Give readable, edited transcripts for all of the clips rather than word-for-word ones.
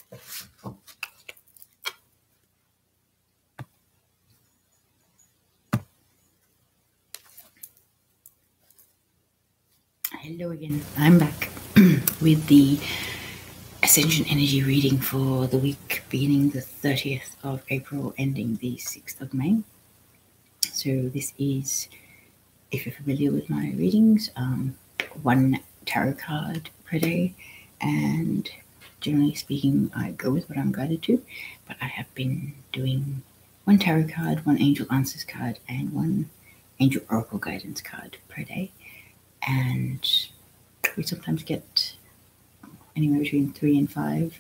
Hello again. I'm back with the Ascension Energy reading for the week beginning the 30th of April, ending the 6th of May. So this is, if you're familiar with my readings, one tarot card per day, and generally speaking, I go with what I'm guided to, but I have been doing one tarot card, one angel answers card, and one angel oracle guidance card per day. And we sometimes get anywhere between 3 and 5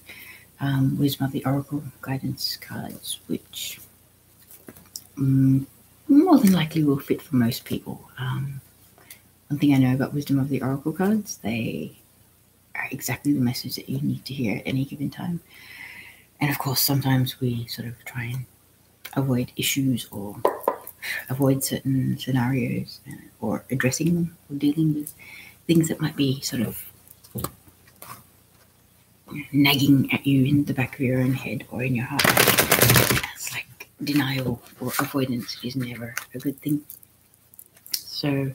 wisdom of the oracle guidance cards, which more than likely will fit for most people. One thing I know about wisdom of the oracle cards, they are exactly the message that you need to hear at any given time. And of course, sometimes we sort of try and avoid issues or avoid certain scenarios, or addressing them or dealing with things that might be sort of nagging at you in the back of your own head or in your heart. It's like denial or avoidance is never a good thing. So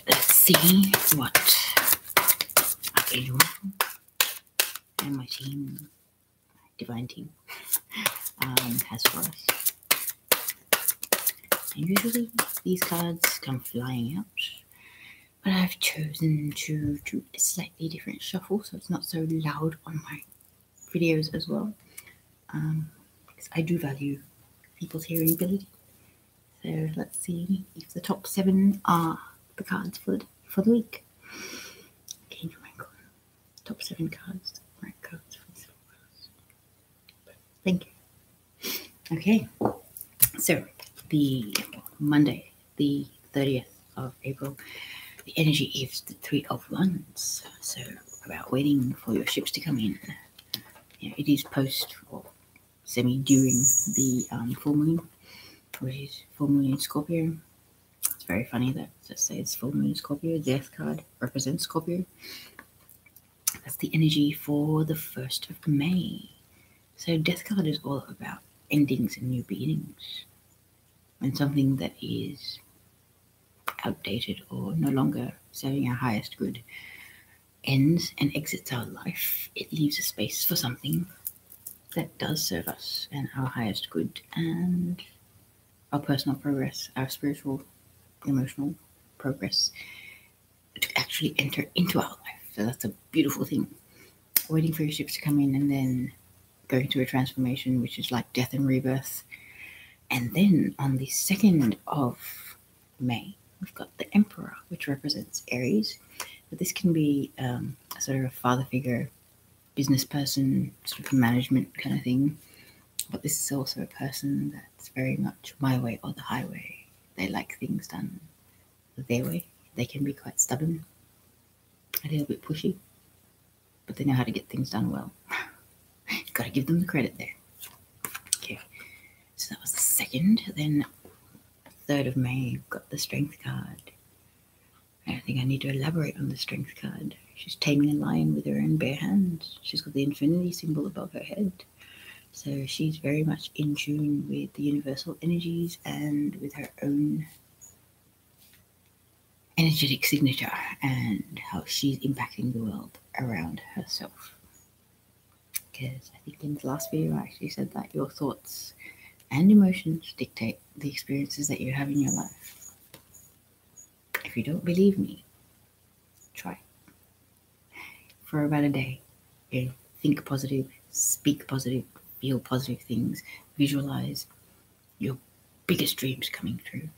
let's see what Angel and my team, divine team, has for us. And usually these cards come flying out, but I've chosen to do a slightly different shuffle so it's not so loud on my videos as well, because I do value people's hearing ability. So let's see if the top 7 are the cards for the week. Okay, top 7 cards, right cards for this class. Thank you. Okay, so the Monday, the 30th of April, the energy is the 3 of Wands. So about waiting for your ships to come in. It is post or semi during the full moon, which is full moon in Scorpio. It's very funny that it says full moon in Scorpio. Death card represents Scorpio. That's the energy for the 1st of May. So death card is all about endings and new beginnings. When something that is outdated or no longer serving our highest good ends and exits our life, it leaves a space for something that does serve us and our highest good and our personal progress, our spiritual, emotional progress, to actually enter into our life. So that's a beautiful thing. Waiting for your ships to come in and then going through a transformation, which is like death and rebirth. And then on the 2nd of May, we've got the Emperor, which represents Aries. But this can be a sort of a father figure, business person, sort of management kind of thing. But this is also a person that's very much my way or the highway. They like things done their way. They can be quite stubborn, a little bit pushy, but they know how to get things done well. Got to give them the credit there. Okay, so that was the 2nd. Then 3rd of May, we've got the Strength card. I don't think I need to elaborate on the Strength card. She's taming a lion with her own bare hands. She's got the infinity symbol above her head. So she's very much in tune with the universal energies and with her own energetic signature and how she's impacting the world around herself. Because I think in the last video I actually said that your thoughts and emotions dictate the experiences that you have in your life. If you don't believe me, try. For about a day, think positive, speak positive, feel positive things, visualize your biggest dreams coming true,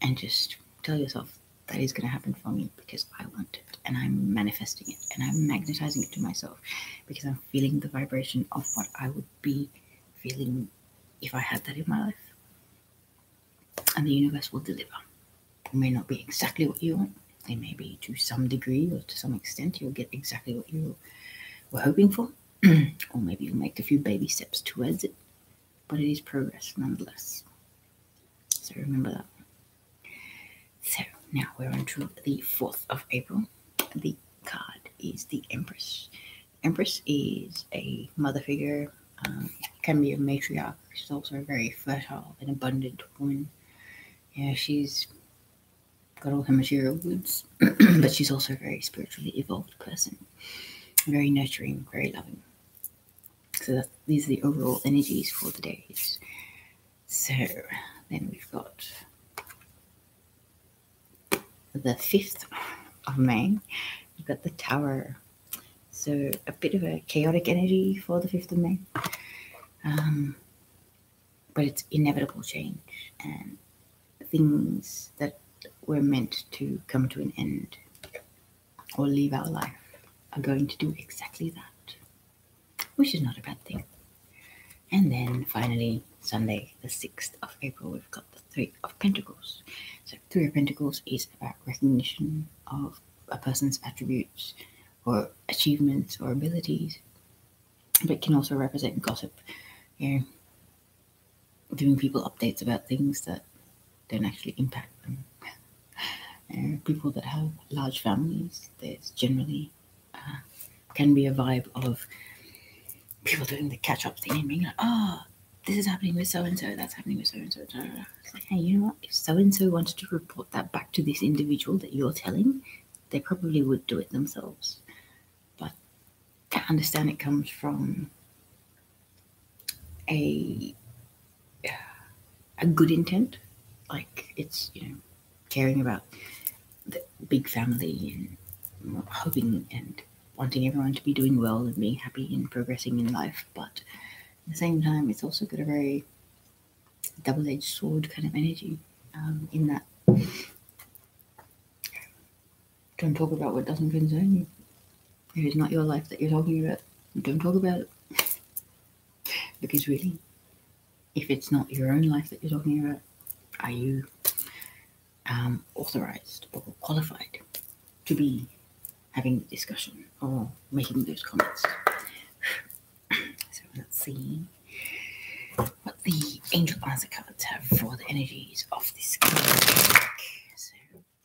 and just tell yourself that is going to happen for me because I want it, and I'm manifesting it, and I'm magnetizing it to myself because I'm feeling the vibration of what I would be feeling if I had that in my life. And the universe will deliver. It may not be exactly what you want. It may be to some degree or to some extent you'll get exactly what you were hoping for. Or maybe you'll make a few baby steps towards it. But it is progress nonetheless. So remember that. So now we're on to the 4th of April. The card is the Empress. Empress is a mother figure, can be a matriarch. She's also a very fertile and abundant woman. Yeah, she's got all her material goods, but she's also a very spiritually evolved person. Very nurturing, very loving. So these are the overall energies for the days. So then we've got the 5th of May. We've got the Tower. So a bit of a chaotic energy for the 5th of May. But it's inevitable change, and things that were meant to come to an end or leave our life are going to do exactly that, which is not a bad thing. And then finally, Sunday, the 6th of April, we've got the 3 of Pentacles. So 3 of Pentacles is about recognition of a person's attributes or achievements or abilities, but it can also represent gossip, you know, giving people updates about things that don't actually impact them. People that have large families, there's generally can be a vibe of people doing the catch-up thing and being like, oh, this is happening with so-and-so, that's happening with so-and-so. It's like, hey, you know what? If so-and-so wanted to report that back to this individual that you're telling, they probably would do it themselves. But I understand it comes from a good intent. Like, it's, caring about the big family and hoping and wanting everyone to be doing well and being happy and progressing in life. But at the same time, it's also got a very double-edged sword kind of energy, in that don't talk about what doesn't concern you. If it's not your life that you're talking about, don't talk about it. Because really, if it's not your own life that you're talking about, are you authorized or qualified to be having the discussion or making those comments? So let's see what the angel answer cards have for the energies of this card. So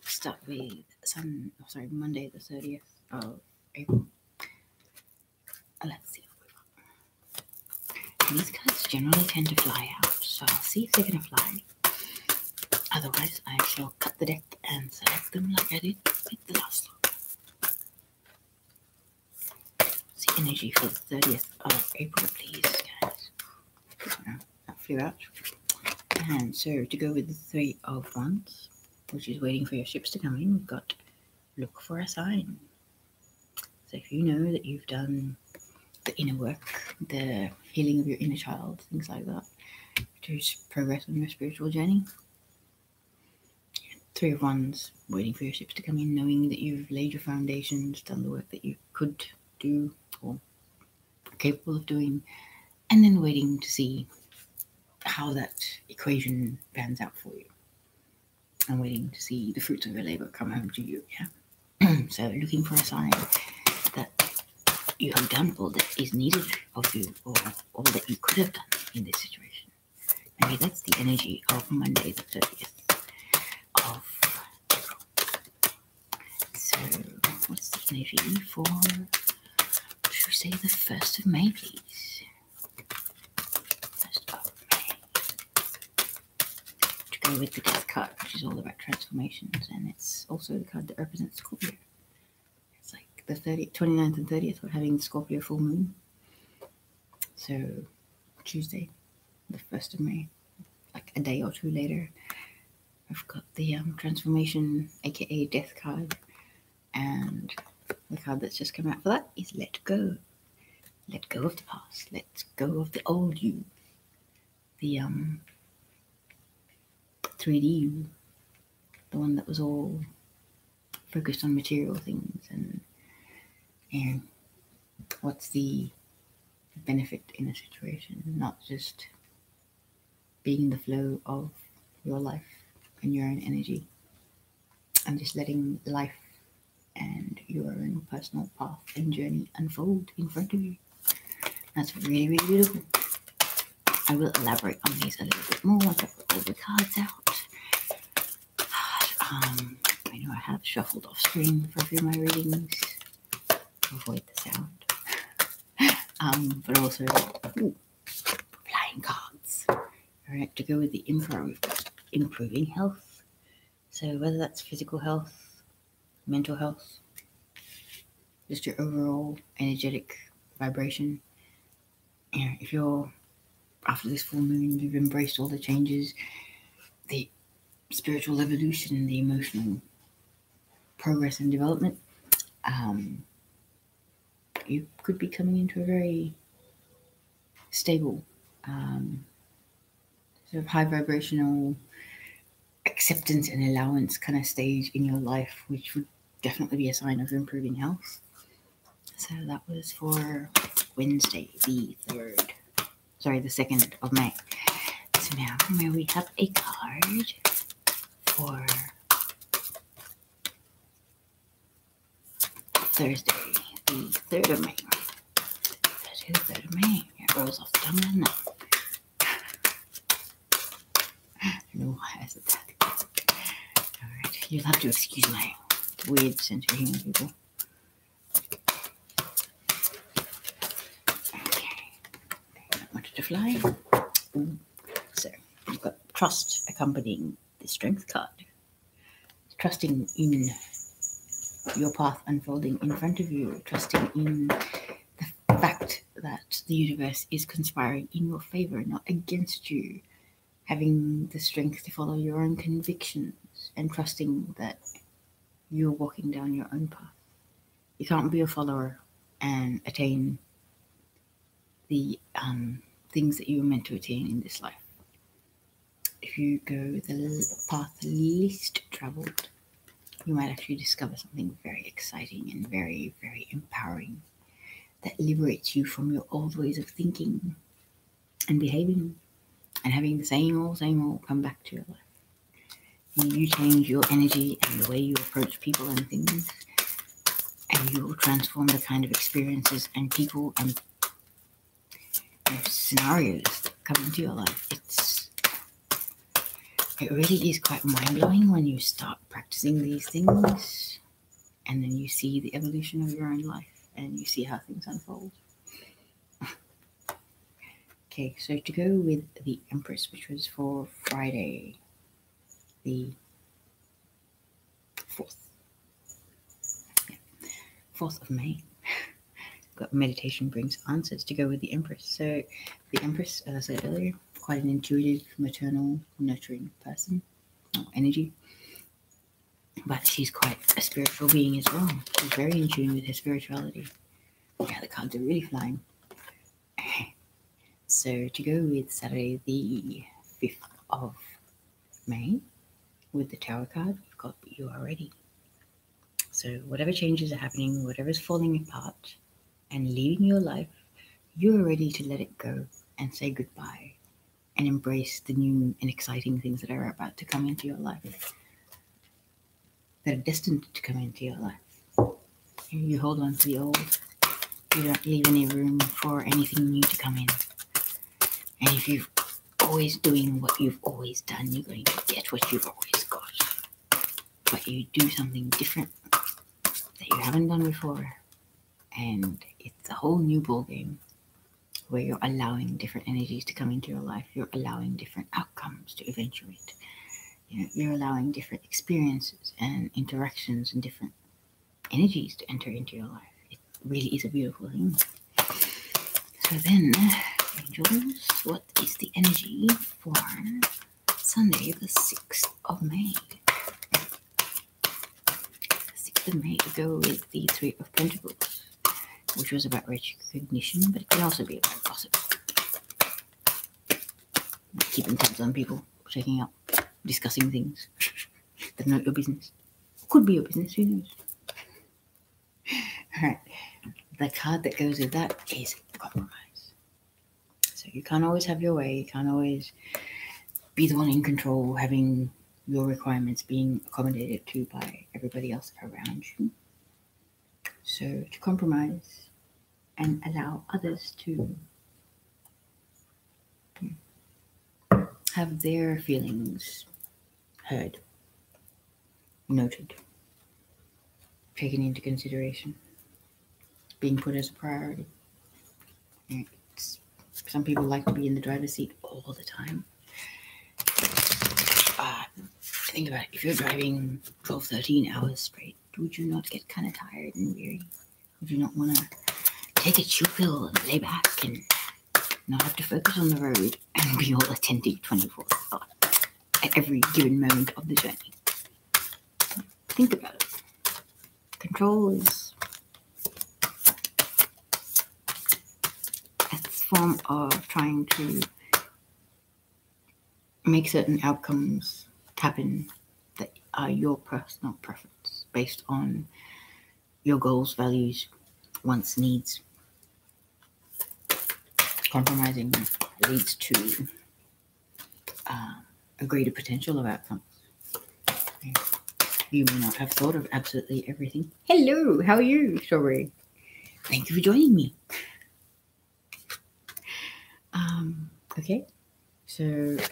start with Monday the 30th of April. Let's see what we've got. These cards generally tend to fly out, so I'll see if they're going to fly. Otherwise, I shall cut the deck and select them like I did with the last lot. What's the energy for the 30th of April, please, guys? That flew out. And so to go with the 3 of Wands, which is waiting for your ships to come in, we've got look for a sign. So if you know that you've done the inner work, the healing of your inner child, things like that, to progress on your spiritual journey, 3 of Wands, waiting for your ships to come in, knowing that you've laid your foundations, done the work that you could do or are capable of doing, and then waiting to see how that equation pans out for you. And waiting to see the fruits of your labor come home to you, yeah? So looking for a sign that you have done all that is needed of you, or all that you could have done in this situation. Maybe that's the energy of Monday the 30th of April. So what's the energy for, should we say, the 1st of May, please? 1st of May. To go with the Death card, which is all about transformations, and it's also the card that represents Scorpio. It's like the 29th and 30th, we're having Scorpio full moon. So Tuesday, the 1st of May, like a day or two later, I've got the transformation, aka Death card, and the card that's just come out for that is Let Go. Let go of the past. Let go of the old you. The 3D you. The one that was all focused on material things and what's the benefit in a situation, not just being in the flow of your life and your own energy, and just letting life and your own personal path and journey unfold in front of you. That's really, really beautiful. I will elaborate on these a little bit more once I put all the cards out. I know I have shuffled off screen for a few of my readings to avoid the sound. but also flying cards. All right, to go with the Emperor, we've got improving health. So whether that's physical health, mental health, just your overall energetic vibration. You know, if you're after this full moon, you've embraced all the changes, the spiritual evolution, the emotional progress and development, you could be coming into a very stable, sort of high vibrational acceptance and allowance kind of stage in your life, which would definitely be a sign of improving health. So that was for Wednesday, the 2nd of May. So now may we have a card for Thursday, the 3rd of May. Thursday, the 3rd of May. It rolls off the tongue, doesn't it? I don't know why I said that. Alright, you'll have to excuse my weird sense of humor, people. Okay, not much to fly. Ooh. So, we've got trust accompanying the strength card. Trusting in your path unfolding in front of you, trusting in the fact that the universe is conspiring in your favor, not against you, having the strength to follow your own convictions, and trusting that you're walking down your own path. You can't be a follower and attain the things that you were meant to attain in this life. If you go the path least traveled, you might actually discover something very exciting and very, very empowering that liberates you from your old ways of thinking and behaving and having the same old come back to your life. You change your energy and the way you approach people and things, and you will transform the kind of experiences and people and scenarios that come into your life. It really is quite mind-blowing when you start practicing these things and then you see the evolution of your own life and you see how things unfold. Okay, so to go with the Empress, which was for Friday, the 4th. Yeah, 4th of May. Got meditation brings answers to go with the Empress. So the Empress, as I said earlier, quite an intuitive, maternal, nurturing person or energy. But she's quite a spiritual being as well. She's very in tune with her spirituality. Yeah, the cards are really flying. So to go with Saturday, the 5th of May, with the Tower card, we've got You Are Ready. So whatever changes are happening, whatever's falling apart and leaving your life, you are ready to let it go and say goodbye and embrace the new and exciting things that are about to come into your life, that are destined to come into your life. You hold on to the old. You don't leave any room for anything new to come in. And if you're always doing what you've always done, you're going to get what you've always got. But you do something different that you haven't done before, and it's a whole new ballgame where you're allowing different energies to come into your life. You're allowing different outcomes to eventuate. You're allowing different experiences and interactions and different energies to enter into your life. It really is a beautiful thing. So then, angels, what is the energy for Sunday, the 6th of May? The 6th of May, we go with the 3 of Pentacles, which was about recognition, but it could also be about gossip. Keeping tabs on people, checking up, discussing things that are not your business. Could be your business, who knows? Alright, the card that goes with that is compromise. So you can't always have your way, you can't always be the one in control, having your requirements being accommodated to by everybody else around you. So to compromise and allow others to have their feelings heard, noted, taken into consideration, being put as a priority. Some people like to be in the driver's seat all the time. Think about it. If you're driving 12, 13 hours straight, would you not get kind of tired and weary? Would you not want to take a chill pill and lay back and not have to focus on the road and be all attentive 24/7 at every given moment of the journey? Think about it. Control is a form of trying to make certain outcomes happen that are your personal preference based on your goals, values, wants, needs. Compromising leads to a greater potential of outcomes. You may not have thought of absolutely everything. Hello, how are you, Strawberry? Thank you for joining me. Okay, so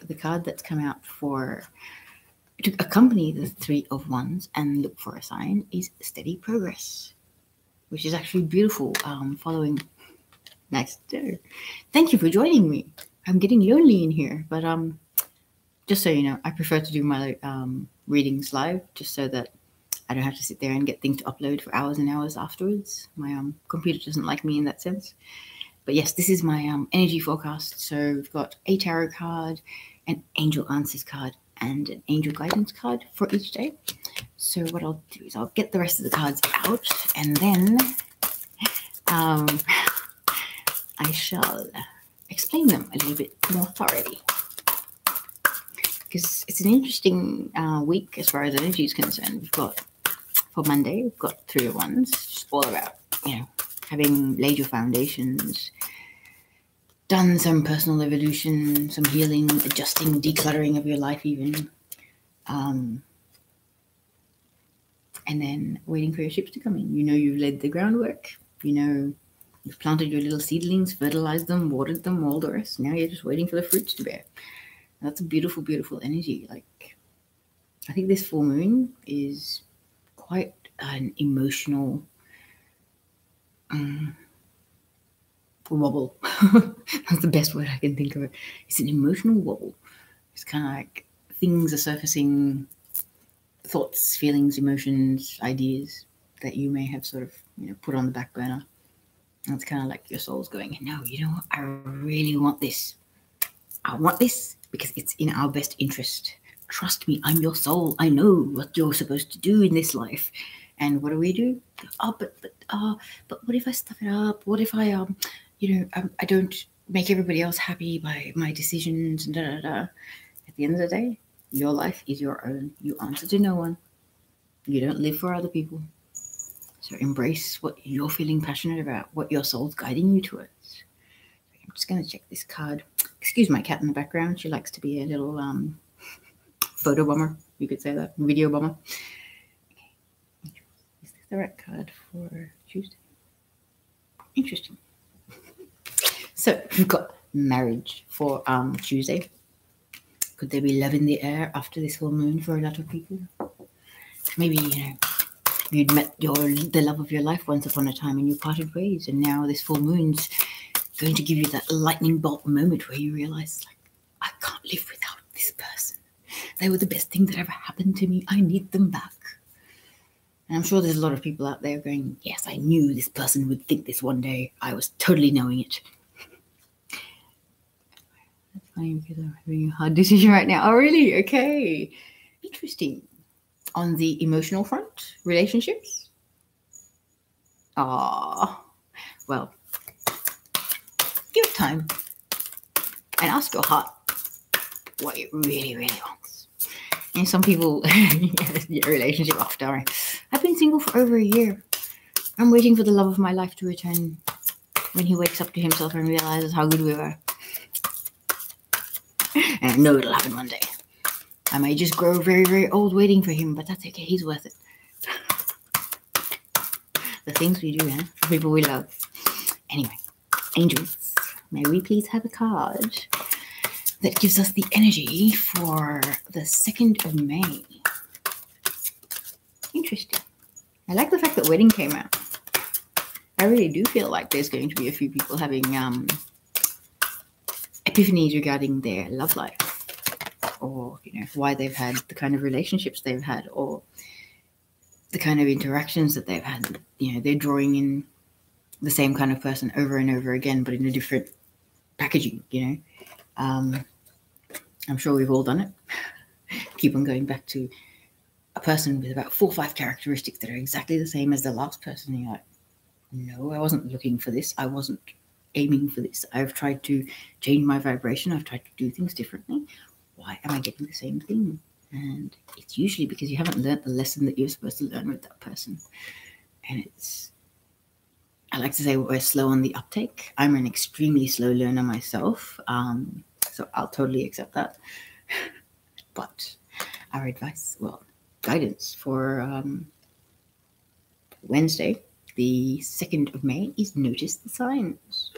the card that's come out to accompany the Three of Wands and look for a sign is Steady Progress, which is actually beautiful. Following nice. Thank you for joining me. I'm getting lonely in here, but just so you know, I prefer to do my readings live, just so that I don't have to sit there and get things to upload for hours and hours afterwards. My computer doesn't like me in that sense. But yes, this is my energy forecast. So we've got a tarot card, an angel answers card, and an angel guidance card for each day. So what I'll do is I'll get the rest of the cards out, and then I shall explain them a little bit more thoroughly. Because it's an interesting week as far as energy is concerned. We've got, for Monday, we've got Three of Wands, just all about, having laid your foundations, done some personal evolution, some healing, adjusting, decluttering of your life even, and then waiting for your ships to come in. You've laid the groundwork, you've planted your little seedlings, fertilized them, watered them, all the rest. Now you're just waiting for the fruits to bear. And that's a beautiful, beautiful energy. I think this full moon is quite an emotional wobble. That's the best word I can think of it. It's an emotional wobble. It's kind of like things are surfacing, thoughts, feelings, emotions, ideas that you may have sort of put on the back burner. And it's kind of like your soul's going, no, you know what? I really want this. I want this because it's in our best interest. Trust me, I'm your soul. I know what you're supposed to do in this life. And what do? But what if I stuff it up? What if I I don't make everybody else happy by my decisions and At the end of the day, your life is your own. You answer to no one. You don't live for other people. So embrace what you're feeling passionate about, what your soul's guiding you towards. I'm just going to check this card. Excuse my cat in the background. She likes to be a little photo bomber. You could say that. Video bomber. Okay. Is this the right card for Tuesday? Interesting. So we've got marriage for Tuesday. Could there be love in the air after this full moon for a lot of people? Maybe, you'd met the love of your life once upon a time and you parted ways, and now this full moon's going to give you that lightning bolt moment where you realize, I can't live without this person. They were the best thing that ever happened to me. I need them back. And I'm sure there's a lot of people out there going, yes, I knew this person would think this one day. I was totally knowing it. That's funny because I'm having a hard decision right now. Oh, really? Okay. Interesting. On the emotional front, relationships? Well, give it time and ask your heart what it really, really wants. And some people, your relationship after, I've been single for over a year. I'm waiting for the love of my life to return when he wakes up to himself and realizes how good we were. And I know it'll happen one day. I may just grow very, very old waiting for him, but that's okay. He's worth it. The things we do, for people we love. Anyway, angels, may we please have a card that gives us the energy for the 2nd of May. Interesting. I like the fact that wedding came out. I really do feel like there's going to be a few people having epiphanies regarding their love life, or why they've had the kind of relationships they've had, or the kind of interactions that they've had. They're drawing in the same kind of person over and over again, but in a different packaging. I'm sure we've all done it. Keep on going back to a person with about 4 or 5 characteristics that are exactly the same as the last person. And you're like, no, I wasn't looking for this. I wasn't aiming for this. I've tried to change my vibration. I've tried to do things differently. Why am I getting the same thing? And it's usually because you haven't learned the lesson that you're supposed to learn with that person. And I like to say we're slow on the uptake. I'm an extremely slow learner myself. So I'll totally accept that. But our advice, guidance for Wednesday, the 2nd of May, is notice the signs.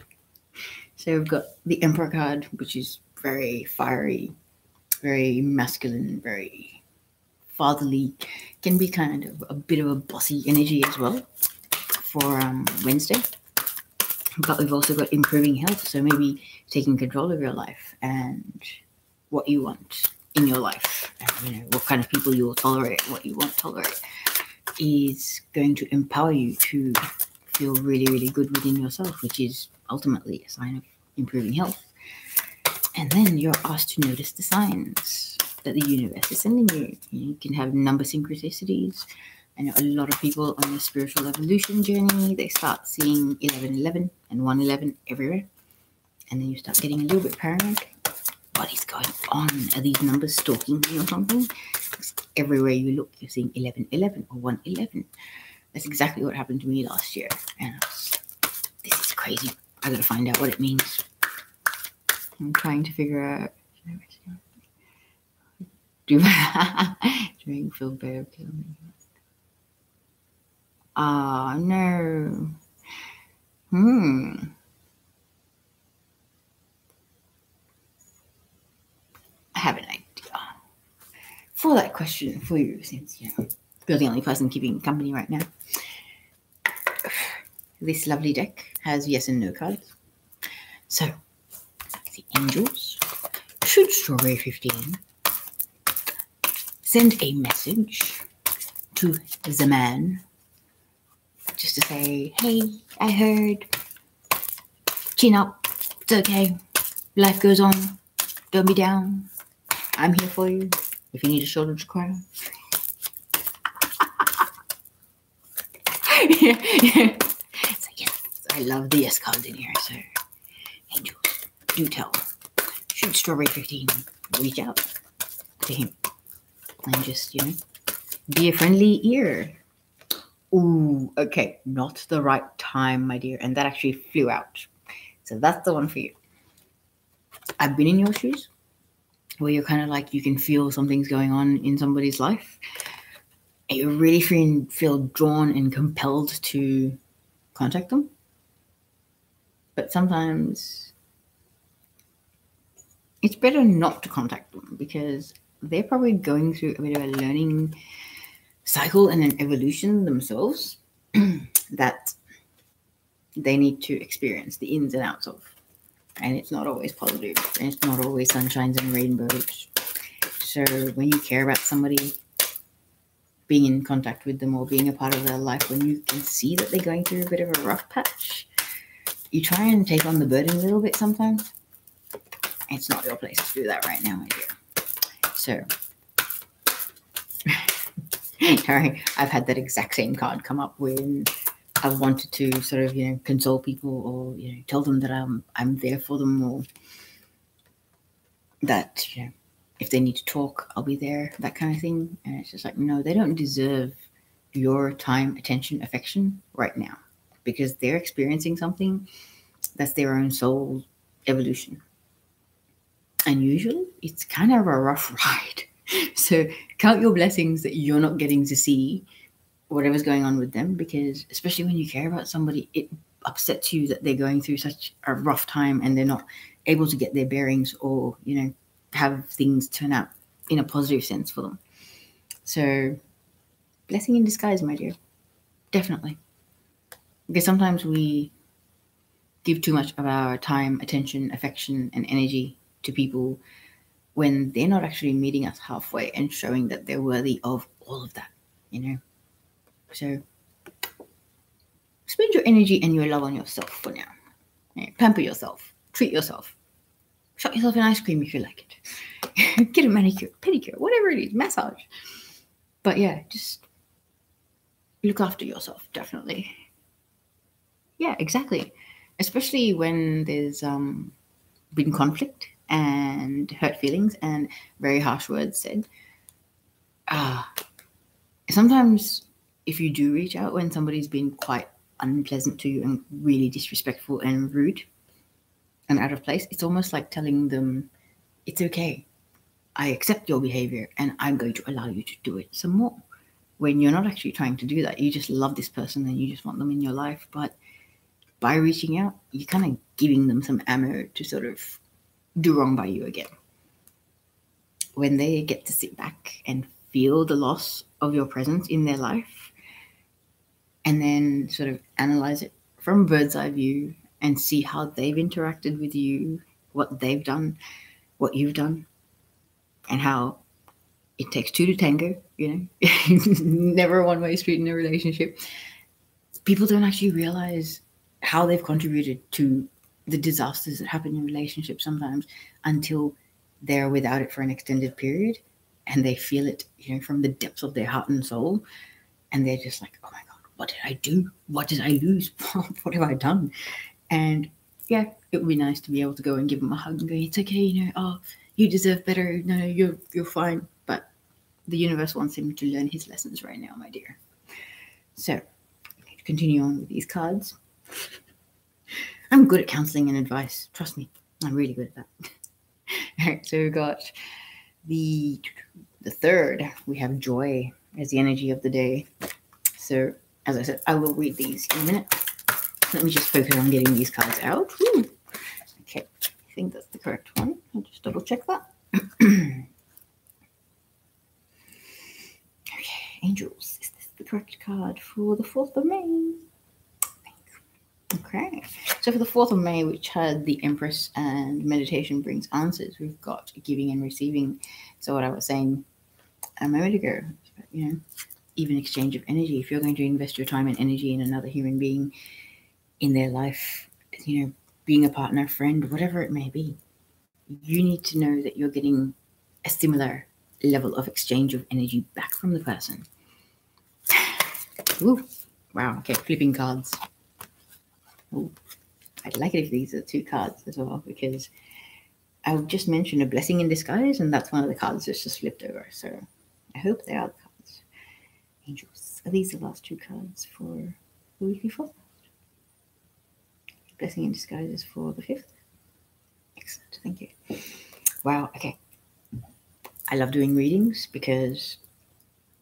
So we've got the Emperor card, which is very fiery, very masculine, very fatherly, can be kind of a bit of a bossy energy as well for Wednesday. But we've also got improving health, so maybe taking control of your life and what you want in your life, and what kind of people you will tolerate, what you won't tolerate, is going to empower you to feel really, really good within yourself, which is ultimately a sign of improving health. And then you're asked to notice the signs that the universe is sending you. You can have number synchronicities. I know a lot of people on the spiritual evolution journey, they start seeing 1111 and 111 everywhere. And then you start getting a little bit paranoid. What is going on? Are these numbers stalking me or something? Because everywhere you look, you're seeing 1111 or 111. That's exactly what happened to me last year. And this is crazy. I gotta find out what it means. I'm trying to figure out. Do you feel better? Oh, no. I have an idea for that question for you, since you're the only person keeping company right now. This lovely deck has yes and no cards. So, the angels, should Strawberry 15 send a message to the man just to say, hey, I heard, chin up, it's okay, life goes on, don't be down, I'm here for you if you need a shoulder to cry on. Yeah. So yes, I love the yes cards in here. So angels, do tell, should Strawberry 15 reach out to him and just be a friendly ear. Ooh, okay, not the right time, my dear, and that actually flew out. So that's the one for you. I've been in your shoes, where you're kind of like, you can feel something's going on in somebody's life. And you really feel drawn and compelled to contact them. But sometimes it's better not to contact them, because they're probably going through a bit of a learning cycle and an evolution themselves that they need to experience the ins and outs of. And it's not always positive, and it's not always sunshines and rainbows. So when you care about somebody, being in contact with them or being a part of their life, when you can see that they're going through a bit of a rough patch, you try and take on the burden a little bit sometimes. It's not your place to do that right now, my dear. So, sorry, I've had that exact same card come up when I've wanted to sort of, console people, or, tell them that I'm there for them, or that, if they need to talk, I'll be there, that kind of thing. And it's just like, no, they don't deserve your time, attention, affection right now, because they're experiencing something that's their own soul evolution. And usually it's kind of a rough ride. So count your blessings that you're not getting to see whatever's going on with them, because especially when you care about somebody, it upsets you that they're going through such a rough time and they're not able to get their bearings, or, have things turn out in a positive sense for them. So blessing in disguise, my dear. Definitely. Because sometimes we give too much of our time, attention, affection, and energy to people when they're not actually meeting us halfway and showing that they're worthy of all of that, you know? So spend your energy and your love on yourself for now. Yeah, pamper yourself, treat yourself, shut yourself an ice cream if you like it, get a manicure, pedicure, whatever it is, massage. But yeah, just look after yourself, definitely. Yeah, exactly. Especially when there's been conflict and hurt feelings and very harsh words said. Sometimes if you do reach out when somebody's been quite unpleasant to you and really disrespectful and rude and out of place, it's almost like telling them, it's okay. I accept your behavior and I'm going to allow you to do it some more. When you're not actually trying to do that, you just love this person and you just want them in your life. But by reaching out, you're kind of giving them some ammo to sort of do wrong by you again. When they get to sit back and feel the loss of your presence in their life and then sort of analyze it from a bird's eye view and see how they've interacted with you, what they've done, what you've done, and how it takes two to tango, you know, never a one-way street in a relationship. People don't actually realize how they've contributed to the disasters that happen in relationships sometimes until they're without it for an extended period and they feel it, you know, from the depths of their heart and soul. And they're just like, oh my God, what did I do? What did I lose? What have I done? And yeah, it would be nice to be able to go and give them a hug and go, it's okay, you know, oh, you deserve better. No, you're fine. But the universe wants him to learn his lessons right now, my dear. So, continue on with these cards. I'm good at counseling and advice. Trust me, I'm really good at that. All right, so we've got the third. We have joy as the energy of the day. So, as I said, I will read these in a minute. Let me just focus on getting these cards out. Woo. Okay, I think that's the correct one. I'll just double check that. Okay, angels. Is this the correct card for the 4th of May? Okay, so for the 4th of May, which had the Empress and meditation brings answers, we've got giving and receiving. So what I was saying a moment ago, you know, even exchange of energy. If you're going to invest your time and energy in another human being in their life, you know, being a partner, friend, whatever it may be, you need to know that you're getting a similar level of exchange of energy back from the person. Ooh, wow, okay, flipping cards. Ooh, I'd like it if these are 2 cards as well, because I just mentioned a blessing in disguise, and that's one of the cards that's just flipped over. So I hope they are the cards. Angels. Are these the last 2 cards for the weekly forecast? Blessing in disguise is for the 5th. Excellent. Thank you. Wow. Okay. I love doing readings because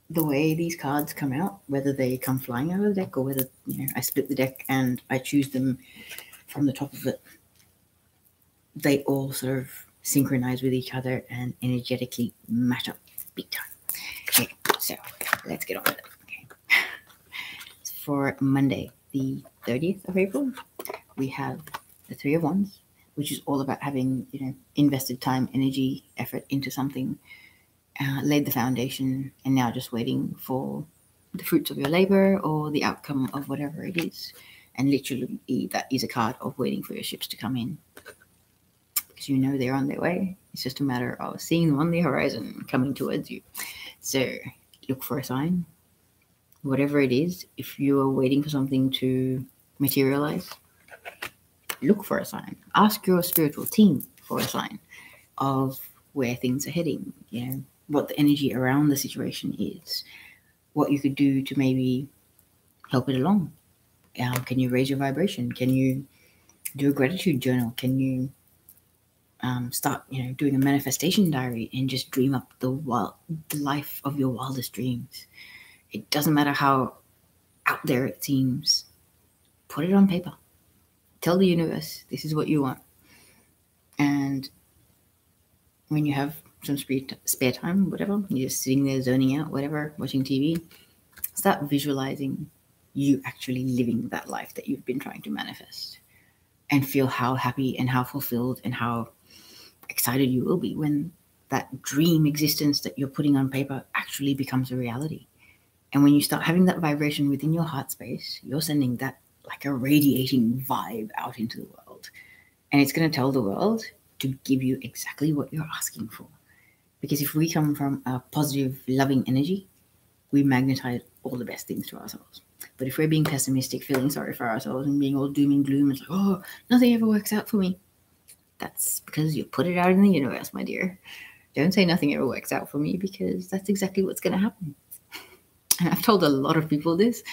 the way these cards come out, whether they come flying out of the deck or whether, you know, I split the deck and I choose them from the top of it, they all sort of synchronize with each other and energetically match up big time. Okay, so let's get on with it. Okay. For Monday, the 30th of April, we have the 3 of Wands, which is all about having, you know, invested time, energy, effort into something, laid the foundation, and now just waiting for the fruits of your labor or the outcome of whatever it is. And literally, that is a card of waiting for your ships to come in, because you know they're on their way. It's just a matter of seeing them on the horizon coming towards you. So look for a sign. Whatever it is, if you are waiting for something to materialize, look for a sign. Ask your spiritual team for a sign of where things are heading, you know, what the energy around the situation is, what you could do to maybe help it along. Can you raise your vibration? Can you do a gratitude journal? Can you start, you know, doing a manifestation diary and just dream up the life of your wildest dreams? It doesn't matter how out there it seems. Put it on paper. Tell the universe this is what you want. And when you have some spare time, whatever, you're just sitting there zoning out, whatever, watching TV, start visualizing you actually living that life that you've been trying to manifest, and feel how happy and how fulfilled and how excited you will be when that dream existence that you're putting on paper actually becomes a reality. And when you start having that vibration within your heart space, you're sending that like a radiating vibe out into the world. And it's going to tell the world to give you exactly what you're asking for. Because if we come from a positive, loving energy, we magnetize all the best things to ourselves. But if we're being pessimistic, feeling sorry for ourselves and being all doom and gloom, it's like, oh, nothing ever works out for me. That's because you put it out in the universe, my dear. Don't say nothing ever works out for me, because that's exactly what's going to happen. And I've told a lot of people this,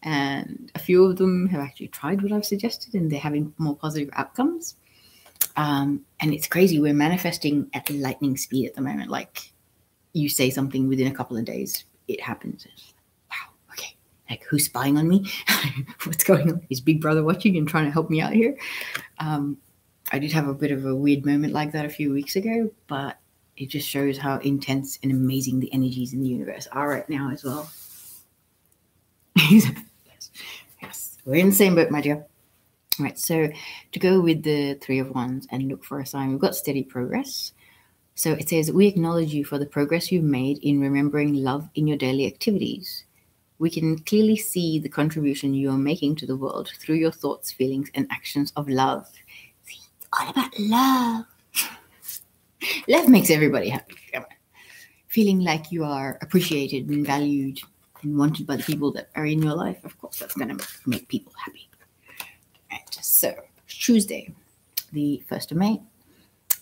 and a few of them have actually tried what I've suggested, and they're having more positive outcomes. And it's crazy. We're manifesting at lightning speed at the moment. Like, you say something within a couple of days, it happens. Wow, okay. Like, who's spying on me? What's going on? Is Big Brother watching and trying to help me out here? I did have a bit of a weird moment like that a few weeks ago, but it just shows how intense and amazing the energies in the universe are right now as well. Yes, we're in the same boat, my dear. All right, so to go with the Three of Wands and look for a sign, we've got steady progress. So it says, we acknowledge you for the progress you've made in remembering love in your daily activities. We can clearly see the contribution you are making to the world through your thoughts, feelings, and actions of love. See, it's all about love. Love makes everybody happy. Feeling like you are appreciated and valued and wanted by the people that are in your life, of course, that's going to make people happy. Right, so Tuesday, the 1st of May,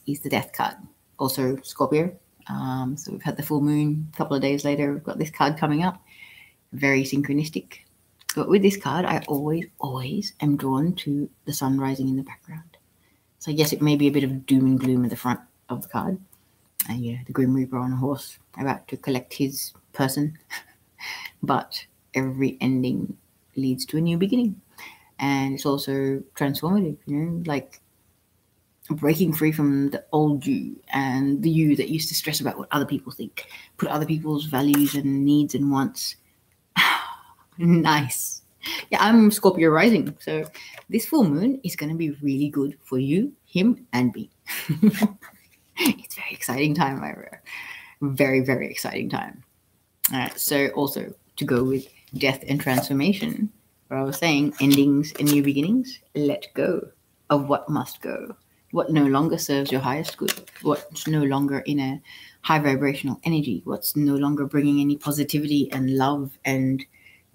is the Death card. Also Scorpio. So we've had the full moon. A couple of days later, we've got this card coming up. Very synchronistic. But with this card, I always am drawn to the sun rising in the background. So yes, it may be a bit of doom and gloom at the front of the card. And the Grim Reaper on a horse about to collect his person. But every ending leads to a new beginning. And it's also transformative, like breaking free from the old you and the you that used to stress about what other people think, put other people's values and needs and wants. Nice. Yeah, I'm Scorpio rising. So this full moon is going to be really good for you, him, and me. It's a very exciting time, my dear. Very, very exciting time. All right, so also to go with death and transformation, where I was saying endings and new beginnings, let go of what must go, what no longer serves your highest good, what's no longer in a high vibrational energy, what's no longer bringing any positivity and love and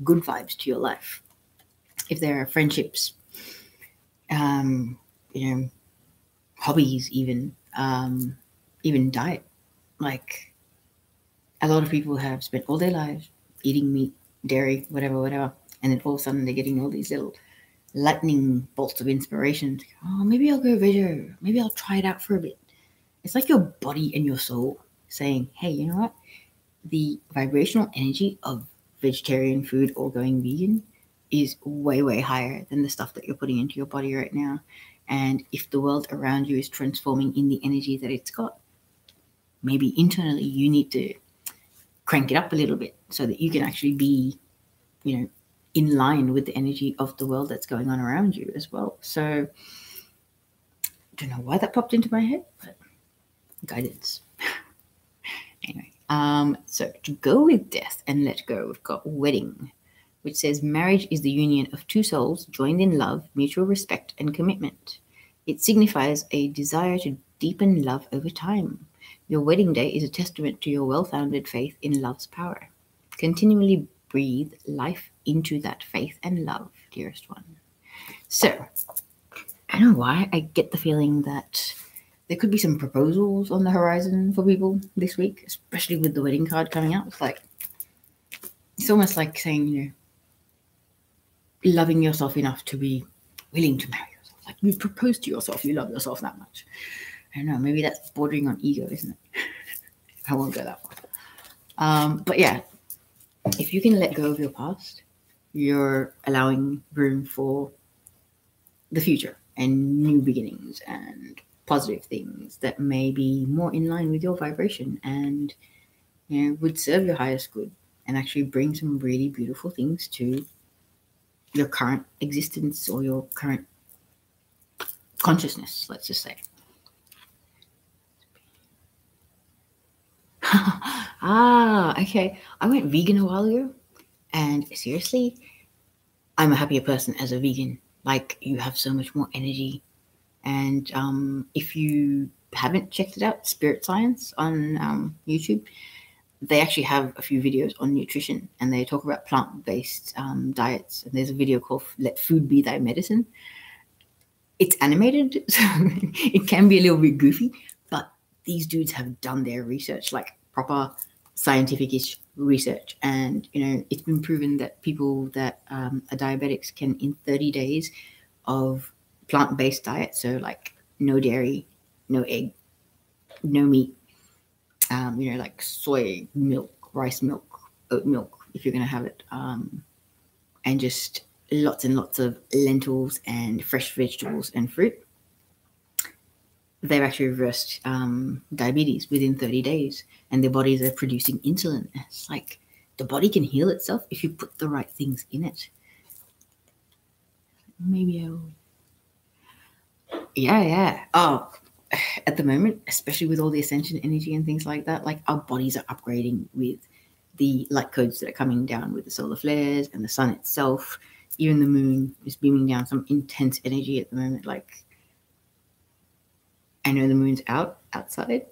good vibes to your life. If there are friendships, hobbies, even diet, like a lot of people have spent all their lives eating meat, dairy, whatever, and then all of a sudden they're getting all these little lightning bolts of inspiration. Oh, maybe I'll go vegetarian. Maybe I'll try it out for a bit. It's like your body and your soul saying, hey, you know what? The vibrational energy of vegetarian food or going vegan is way, way higher than the stuff that you're putting into your body right now. And if the world around you is transforming in the energy that it's got, maybe internally you need to crank it up a little bit so that you can actually be, in line with the energy of the world that's going on around you as well. So I don't know why that popped into my head, but guidance. Anyway, so to go with death and let go, we've got wedding, which says marriage is the union of two souls joined in love, mutual respect, and commitment. It signifies a desire to deepen love over time. Your wedding day is a testament to your well-founded faith in love's power. Continually breathe life into that faith and love, dearest one. So, I don't know why I get the feeling that there could be some proposals on the horizon for people this week, especially with the wedding card coming out. It's almost like saying, loving yourself enough to be willing to marry yourself. Like, you propose to yourself, you love yourself that much. I don't know, maybe that's bordering on ego, isn't it? I won't go that far. But yeah, if you can let go of your past, you're allowing room for the future and new beginnings and positive things that may be more in line with your vibration and would serve your highest good and actually bring some really beautiful things to your current existence or your current consciousness, let's just say. Okay. I went vegan a while ago, and seriously, I'm a happier person as a vegan. Like, you have so much more energy. And if you haven't checked it out, Spirit Science on YouTube, they actually have a few videos on nutrition, and they talk about plant-based diets. And there's a video called "Let Food Be Thy Medicine." It's animated, so it can be a little bit goofy, but these dudes have done their research, like proper scientific-ish research. And, it's been proven that people that are diabetics can, in 30 days of plant-based diet, so like no dairy, no egg, no meat, like soy milk, rice milk, oat milk, if you're going to have it, and just lots and lots of lentils and fresh vegetables and fruit, they've actually reversed diabetes within 30 days, and their bodies are producing insulin. It's like the body can heal itself if you put the right things in it. Maybe I will. Yeah. Oh, at the moment, especially with all the Ascension Energy and things like that, like our bodies are upgrading with the light codes that are coming down with the solar flares and the sun itself. Even the moon is beaming down some intense energy at the moment. Like, I know the moon's outside,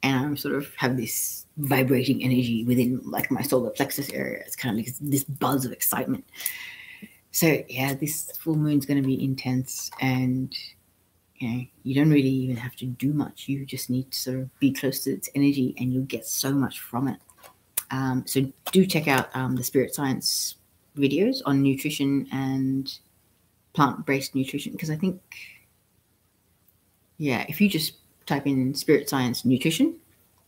and I'm sort of have this vibrating energy within like my solar plexus area. It's kind of like this buzz of excitement. So yeah, this full moon's going to be intense, and you don't really even have to do much. You just need to sort of be close to its energy, and you'll get so much from it. So do check out the Spirit Science videos on nutrition and plant-based nutrition, because I think, if you just type in Spirit Science nutrition,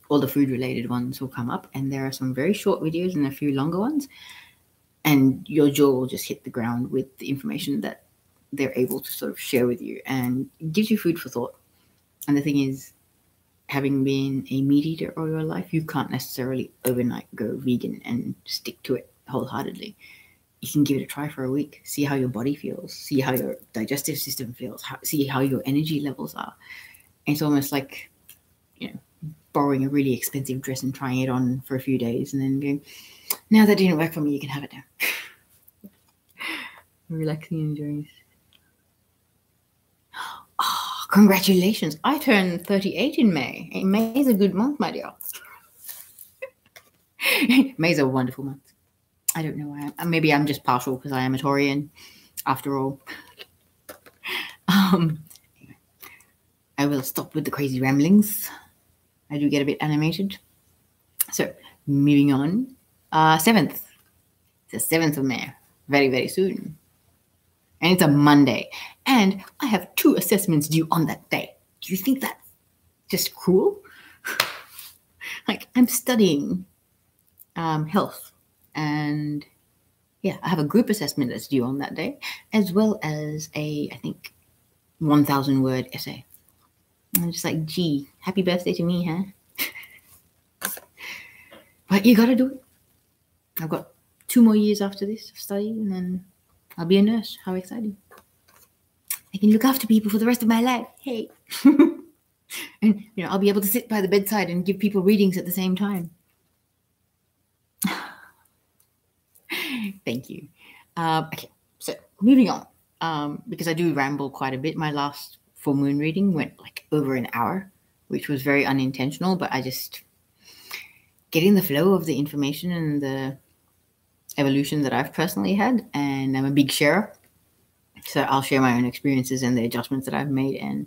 all the food-related ones will come up, and there are some very short videos and a few longer ones, and your jaw will just hit the ground with the information that they're able to sort of share with you, and it gives you food for thought. And the thing is, having been a meat eater all your life, you can't necessarily overnight go vegan and stick to it wholeheartedly. You can give it a try for a week, see how your body feels, see how your digestive system feels, see how your energy levels are. And it's almost like, borrowing a really expensive dress and trying it on for a few days and then going, now that didn't work for me, you can have it now. Relaxing and enjoying it. Oh, congratulations. I turned 38 in May. May is a good month, my dear. May is a wonderful month. I don't know why. Maybe I'm just partial because I am a Taurian, after all. Anyway, I will stop with the crazy ramblings. I do get a bit animated. So, moving on. 7th. It's the 7th of May. Very, very soon. And it's a Monday. And I have 2 assessments due on that day. Do you think that's just cruel? Like, I'm studying health. And I have a group assessment that's due on that day, as well as I think, 1,000-word essay. I'm just like, gee, happy birthday to me, huh? But you gotta do it. I've got 2 more years after this of studying, and then I'll be a nurse. How exciting. I can look after people for the rest of my life. Hey. And, I'll be able to sit by the bedside and give people readings at the same time. Thank you. Okay, so moving on. Because I do ramble quite a bit. My last full moon reading went like over an hour, which was very unintentional, but I just get in the flow of the information and the evolution that I've personally had, and I'm a big sharer. So I'll share my own experiences and the adjustments that I've made and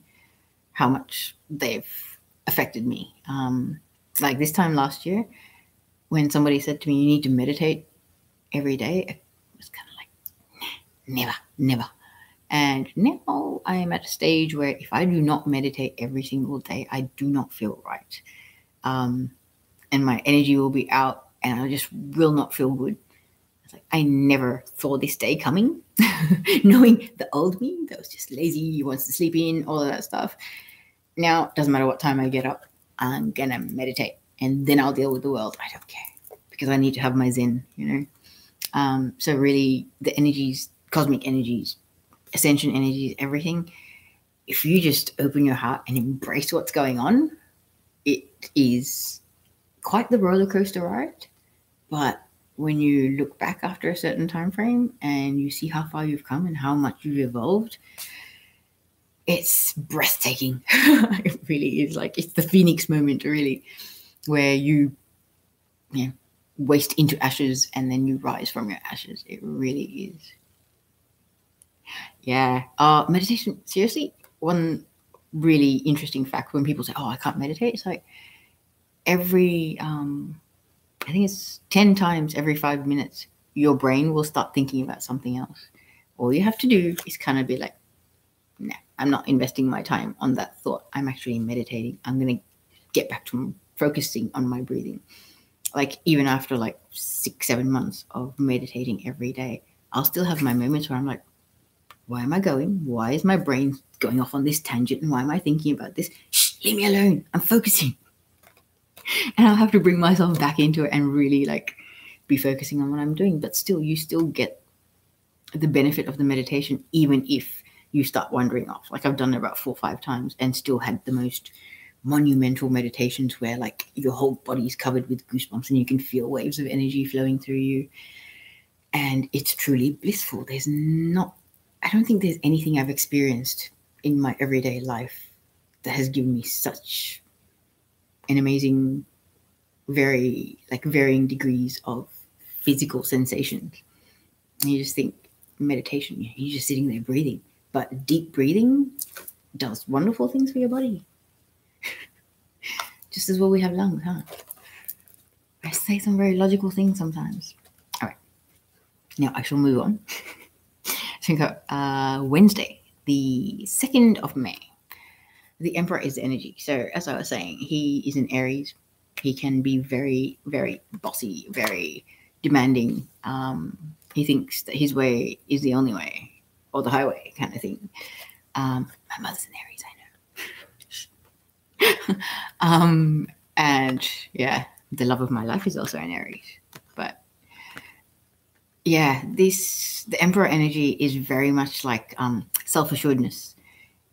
how much they've affected me. Like this time last year, when somebody said to me, you need to meditate every day, it was kind of like, never. And now I am at a stage where if I do not meditate every single day, I do not feel right. And my energy will be out and I just will not feel good. It's like, I never saw this day coming, knowing the old me that was just lazy, wants to sleep in, all of that stuff. Now, it doesn't matter what time I get up, I'm going to meditate and then I'll deal with the world. I don't care because I need to have my zen, So really the energy's cosmic energies, ascension energies, everything. If you just open your heart and embrace what's going on, it is quite the roller coaster ride. But when you look back after a certain time frame and you see how far you've come and how much you've evolved, it's breathtaking. It really is. Like, it's the phoenix moment, really, where you waste into ashes and then you rise from your ashes. It really is. Yeah. Meditation, seriously, one really interesting fact when people say, oh, I can't meditate, it's like every I think it's 10 times every 5 minutes your brain will start thinking about something else. All you have to do is kind of be like, nah, I'm not investing my time on that thought. I'm actually meditating. I'm going to get back to focusing on my breathing. Like, even after like 6-7 months of meditating every day, I'll still have my moments where I'm like, why am I going? Why is my brain going off on this tangent? And why am I thinking about this? Shh, leave me alone. I'm focusing. And I'll have to bring myself back into it and really like be focusing on what I'm doing. But still, you still get the benefit of the meditation, even if you start wandering off. Like, I've done it about 4 or 5 times and still had the most monumental meditations where like your whole body is covered with goosebumps and you can feel waves of energy flowing through you. And it's truly blissful. I don't think there's anything I've experienced in my everyday life that has given me such an amazing, very like varying degrees of physical sensations. And you just think, meditation, you're just sitting there breathing. But deep breathing does wonderful things for your body. Just as well we have lungs, huh? I say some very logical things sometimes. All right. Now I shall move on. So Wednesday, the 2nd of May. The Emperor is energy. So as I was saying, he is in Aries. He can be very, very bossy, very demanding. He thinks that his way is the only way, or the highway kind of thing. My mother's in Aries, I know. And yeah, the love of my life is also in Aries. But yeah, the Emperor energy is very much like self-assuredness.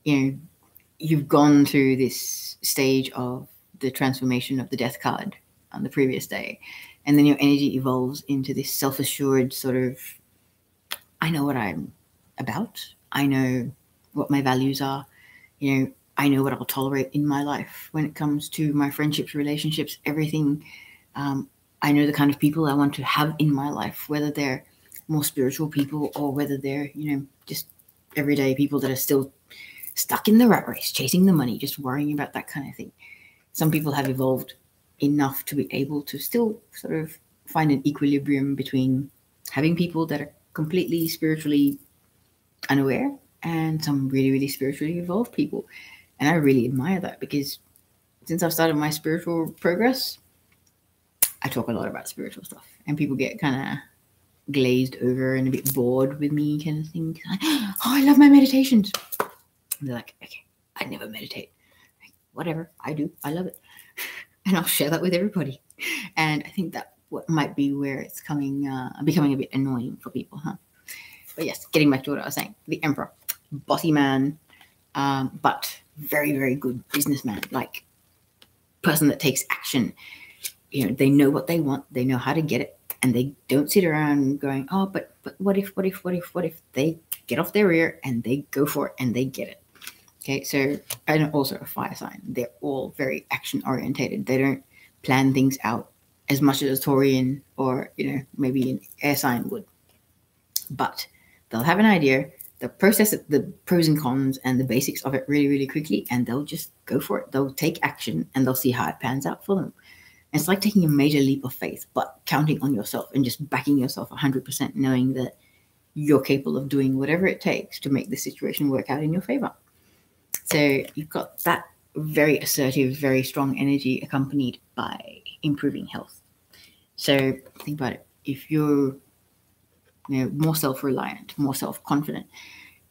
You know, you've gone through this stage of the transformation of the death card on the previous day, and then your energy evolves into this self-assured sort of, I know what I'm about. I know what my values are. You know, I know what I'll tolerate in my life when it comes to my friendships, relationships, everything. I know the kind of people I want to have in my life, whether they're more spiritual people or whether they're, just everyday people that are still stuck in the rat race, chasing the money, just worrying about that kind of thing. Some people have evolved enough to be able to still sort of find an equilibrium between having people that are completely spiritually unaware and some really, really spiritually evolved people. And I really admire that, because since I've started my spiritual progress, I talk a lot about spiritual stuff and people get kind of glazed over and a bit bored with me kind of thing. Like, oh, I love my meditations. And they're like, okay, I never meditate. Like, whatever, I do. I love it. And I'll share that with everybody. And I think that what might be where it's becoming a bit annoying for people, huh? But yes, getting back to what I was saying, the Emperor, bossy man, but very, very good businessman, like person that takes action. They know what they want, they know how to get it, and they don't sit around going, oh, but what if? They get off their rear and they go for it and they get it. Okay, so, and also a fire sign. They're all very action orientated. They don't plan things out as much as a Taurian or, maybe an air sign would. But they'll have an idea, they'll process it, the pros and cons and the basics of it really, really quickly, and they'll just go for it. They'll take action and they'll see how it pans out for them. And it's like taking a major leap of faith, but counting on yourself and just backing yourself 100%, knowing that you're capable of doing whatever it takes to make the situation work out in your favor. So you've got that very assertive, very strong energy accompanied by improving health. So think about it. If you're more self-reliant, more self-confident,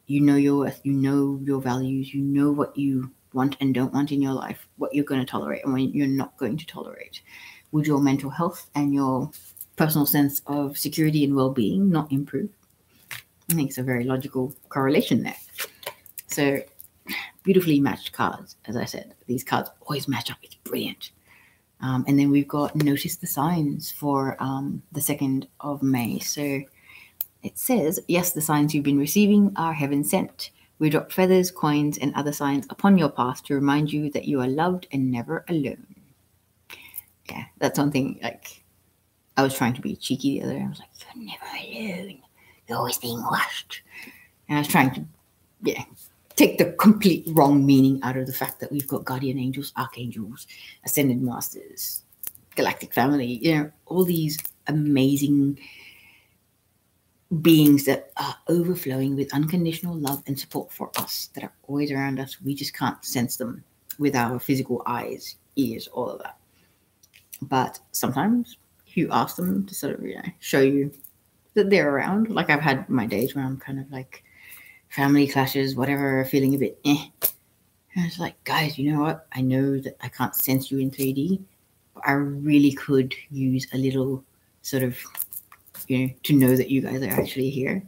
you know your worth, you know your values, you know what you want and don't want in your life, what you're going to tolerate and what you're not going to tolerate. Would your mental health and your personal sense of security and well-being not improve? I think it's a very logical correlation there. So beautifully matched cards, as I said. These cards always match up. It's brilliant. And then we've got Notice the Signs for the 2nd of May. So it says, yes, the signs you've been receiving are heaven sent. We drop feathers, coins, and other signs upon your path to remind you that you are loved and never alone. Yeah, that's one thing. Like, I was trying to be cheeky the other day. I was like, you're never alone. You're always being watched. And I was trying to, take the complete wrong meaning out of the fact that we've got guardian angels, archangels, ascended masters, galactic family, all these amazing beings that are overflowing with unconditional love and support for us, that are always around us. We just can't sense them with our physical eyes, ears, all of that. But sometimes you ask them to sort of, show you that they're around. Like, I've had my days where I'm kind of like, family clashes, whatever, feeling a bit And it's like, guys, you know what? I know that I can't sense you in 3D, but I really could use a little sort of, to know that you guys are actually here.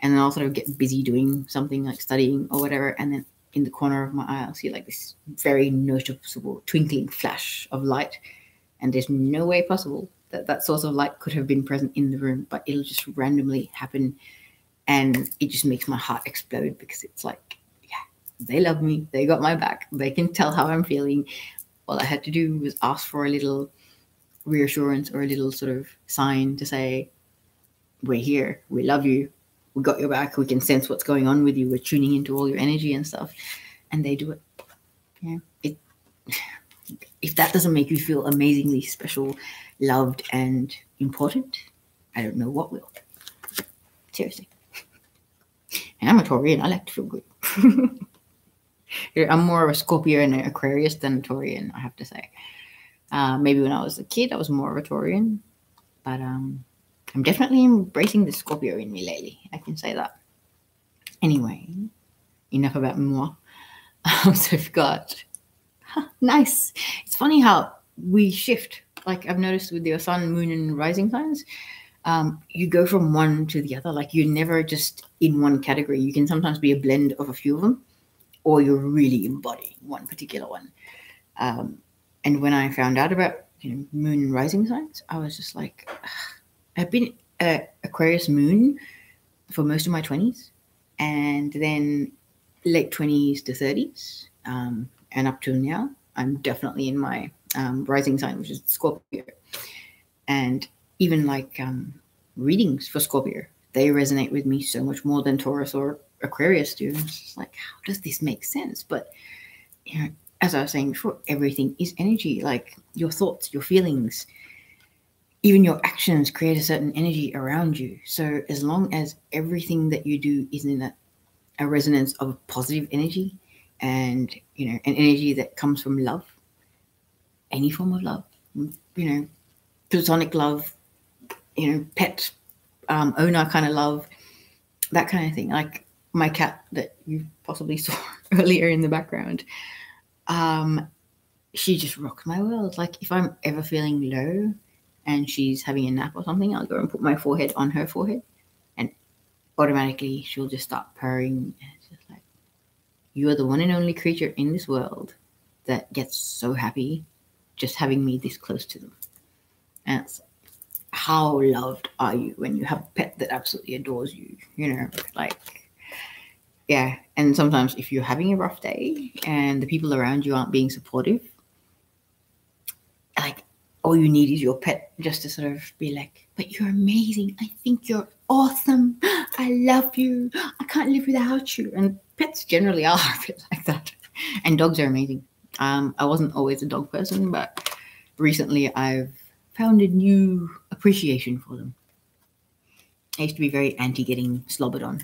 And then I'll sort of get busy doing something like studying or whatever. And then in the corner of my eye, I'll see like this very noticeable twinkling flash of light. And there's no way possible that that source of light could have been present in the room, but it'll just randomly happen. And it just makes my heart explode, because it's like, they love me. They got my back. They can tell how I'm feeling. All I had to do was ask for a little reassurance or a little sort of sign to say, we're here. We love you. We got your back. We can sense what's going on with you. We're tuning into all your energy and stuff. And they do it. If that doesn't make you feel amazingly special, loved, and important, I don't know what will. Seriously. And I'm a Taurian. I like to feel good. I'm more of a Scorpio and an Aquarius than a Taurian, I have to say. Maybe when I was a kid, I was more of a Taurian. But I'm definitely embracing the Scorpio in me lately. I can say that. Anyway, enough about moi. So I've got... nice. It's funny how we shift. Like, I've noticed with your sun, moon, and rising signs, you go from one to the other. Like, you're never just in one category. You can sometimes be a blend of a few of them, or you're really embodying one particular one. And when I found out about moon and rising signs, I was just like, I've been Aquarius moon for most of my 20s, and then late 20s to 30s, and up till now, I'm definitely in my rising sign, which is Scorpio. And even like readings for Scorpio, they resonate with me so much more than Taurus or Aquarius do. It's just like, how does this make sense? But as I was saying before, everything is energy. Like, your thoughts, your feelings, even your actions create a certain energy around you. So as long as everything that you do is in a resonance of positive energy, and an energy that comes from love, any form of love, platonic love, pet owner kind of love, that kind of thing. Like my cat that you possibly saw earlier in the background, she just rocks my world. Like, if I'm ever feeling low and she's having a nap or something, I'll go and put my forehead on her forehead, and automatically she'll just start purring. And it's just like, you are the one and only creature in this world that gets so happy just having me this close to them. And it's, how loved are you when you have a pet that absolutely adores you? And sometimes if you're having a rough day and the people around you aren't being supportive, like, all you need is your pet just to sort of be like, but you're amazing. I think you're awesome. I love you. I can't live without you. And pets generally are a bit like that. And dogs are amazing. I wasn't always a dog person, but recently I've found a new appreciation for them. I used to be very anti getting slobbered on.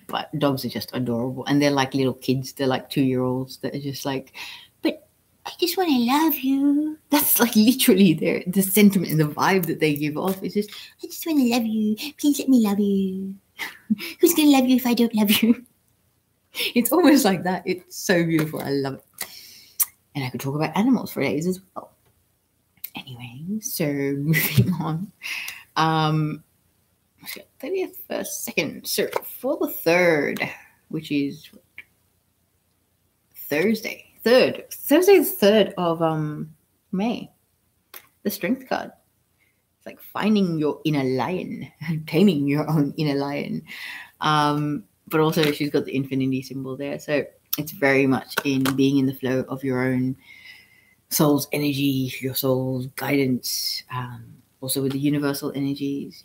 But dogs are just adorable. And they're like little kids. They're like 2-year-olds that are just like, but I just want to love you. That's like literally the sentiment and the vibe that they give off. It's just, I just want to love you. Please let me love you. Who's going to love you if I don't love you? It's almost like that. It's so beautiful. I love it. And I could talk about animals for days as well. Anyway, so moving on. 30th, 1st, 2nd. So for the 3rd, which is Thursday the 3rd of May, the Strength card. It's like finding your inner lion, taming your own inner lion. But also she's got the infinity symbol there. So it's very much in being in the flow of your own soul's energy, your soul's guidance. Also with the universal energies,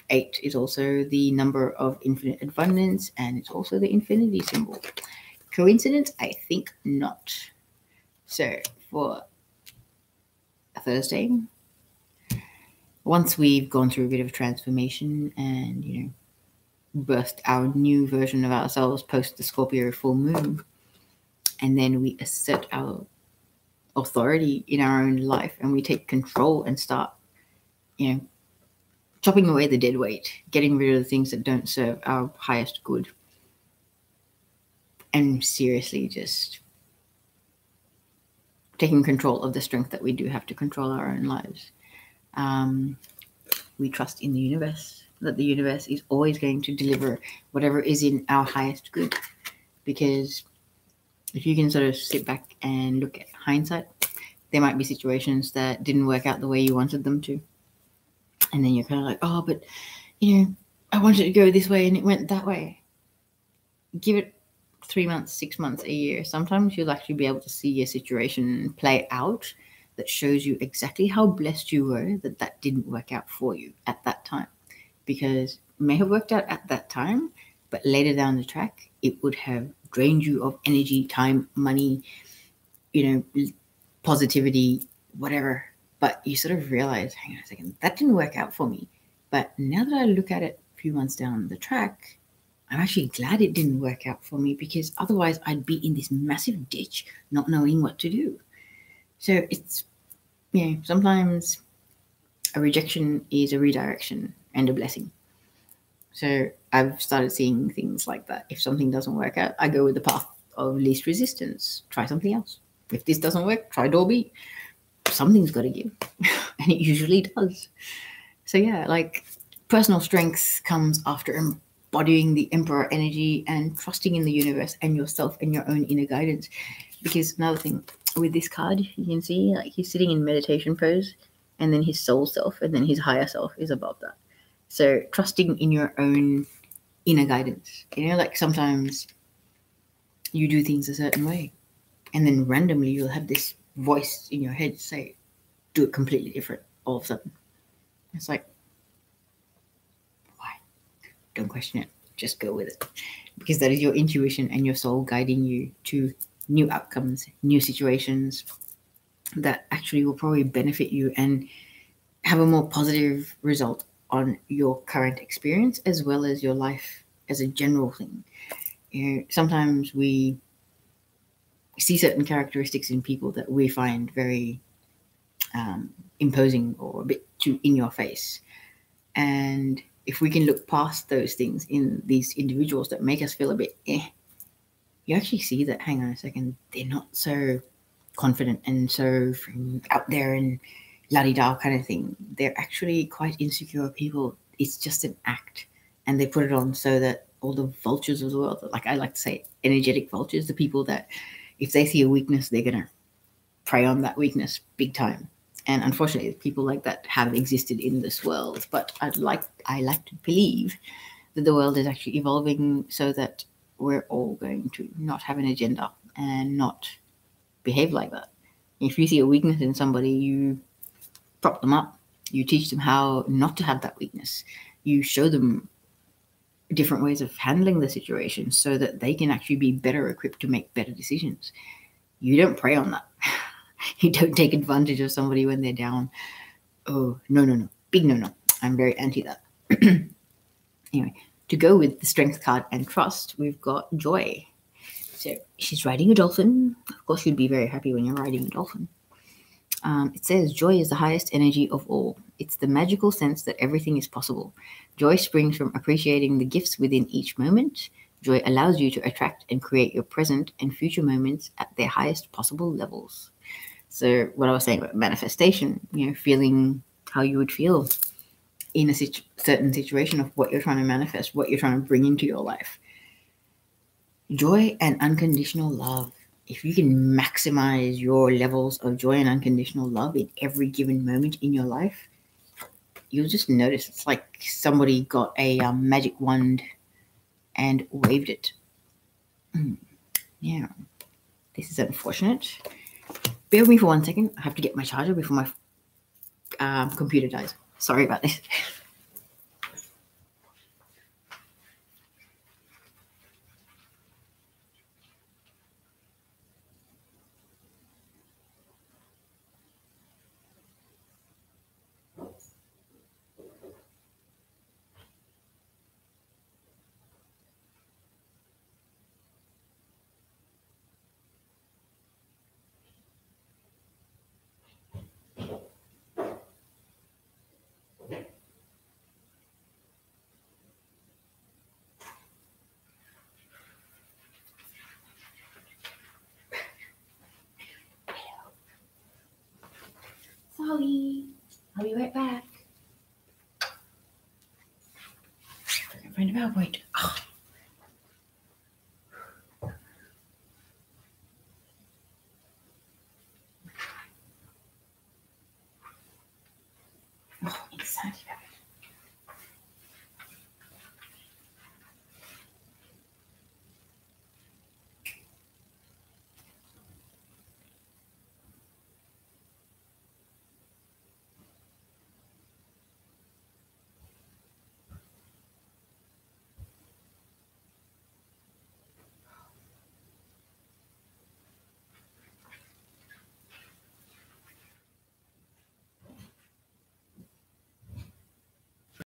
8 is also the number of infinite abundance, and it's also the infinity symbol. Coincidence? I think not. So for Thursday, once we've gone through a bit of transformation and, birthed our new version of ourselves post the Scorpio full moon, and then we assert our authority in our own life and we take control and start, chopping away the dead weight, getting rid of the things that don't serve our highest good, and seriously just taking control of the strength that we do have to control our own lives. We trust in the universe, that the universe is always going to deliver whatever is in our highest good. Because if you can sort of sit back and look at hindsight, there might be situations that didn't work out the way you wanted them to. And then you're kind of like, oh, but, I wanted it to go this way and it went that way. Give it 3 months, 6 months, a year. Sometimes you'll actually be able to see a situation play out that shows you exactly how blessed you were that didn't work out for you at that time. Because it may have worked out at that time, but later down the track, it would have drained you of energy, time, money, positivity, whatever. But you sort of realize, hang on a second, that didn't work out for me. But now that I look at it a few months down the track, I'm actually glad it didn't work out for me, because otherwise I'd be in this massive ditch not knowing what to do. So it's, sometimes a rejection is a redirection and a blessing. So I've started seeing things like that. If something doesn't work out, I go with the path of least resistance. Try something else. If this doesn't work, try door B. Something's got to give. And it usually does. So yeah, like personal strength comes after embodying the Emperor energy and trusting in the universe and yourself and your own inner guidance. Because another thing with this card, you can see like he's sitting in meditation pose, and then his soul self and then his higher self is above that. So trusting in your own inner guidance. Like sometimes you do things a certain way, and then randomly you'll have this voice in your head say, do it completely different all of a sudden. It's like, why? Don't question it. Just go with it. Because that is your intuition and your soul guiding you to new outcomes, new situations that actually will probably benefit you and have a more positive result on your current experience as well as your life as a general thing. Sometimes we see certain characteristics in people that we find very imposing or a bit too in your face. And if we can look past those things in these individuals that make us feel a bit you actually see that, hang on a second, they're not so confident and so out there and la-di-da kind of thing. They're actually quite insecure people. It's just an act. And they put it on so that all the vultures of the world, like I like to say, energetic vultures, the people that if they see a weakness, they're going to prey on that weakness big time. And unfortunately, people like that have existed in this world. But I like to believe that the world is actually evolving so that we're all going to not have an agenda and not behave like that. If you see a weakness in somebody, you prop them up. You teach them how not to have that weakness. You show them different ways of handling the situation so that they can actually be better equipped to make better decisions. You don't prey on that. You don't take advantage of somebody when they're down. Oh, no. Big no. I'm very anti that. Anyway, to go with the strength card and trust, we've got Joy. So she's riding a dolphin. Of course, you'd be very happy when you're riding a dolphin. It says, joy is the highest energy of all. It's the magical sense that everything is possible. Joy springs from appreciating the gifts within each moment. Joy allows you to attract and create your present and future moments at their highest possible levels. So what I was saying about manifestation, feeling how you would feel in a certain situation of what you're trying to manifest, what you're trying to bring into your life. Joy and unconditional love. If you can maximize your levels of joy and unconditional love in every given moment in your life, you'll just notice it's like somebody got a magic wand and waved it. Yeah, this is unfortunate. Bear with me for 1 second. I have to get my charger before my computer dies. Sorry about this. Sorry, I'll be right back. I can find a PowerPoint. Oh, insanity